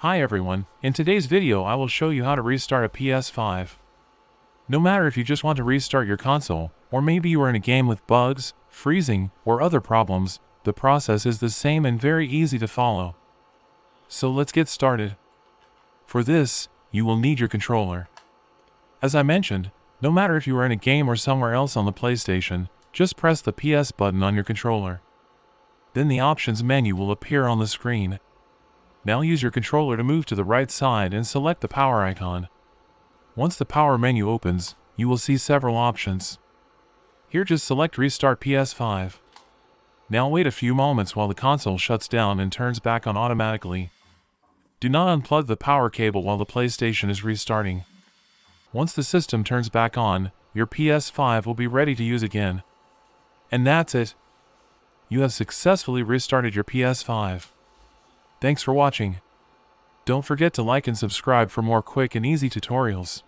Hi everyone, in today's video I will show you how to restart a PS5. No matter if you just want to restart your console, or maybe you are in a game with bugs, freezing, or other problems, the process is the same and very easy to follow. So let's get started. For this, you will need your controller. As I mentioned, no matter if you are in a game or somewhere else on the PlayStation, just press the PS button on your controller. Then the options menu will appear on the screen. Now use your controller to move to the right side and select the power icon. Once the power menu opens, you will see several options. Here just select Restart PS5. Now wait a few moments while the console shuts down and turns back on automatically. Do not unplug the power cable while the PlayStation is restarting. Once the system turns back on, your PS5 will be ready to use again. And that's it. You have successfully restarted your PS5. Thanks for watching. Don't forget to like and subscribe for more quick and easy tutorials.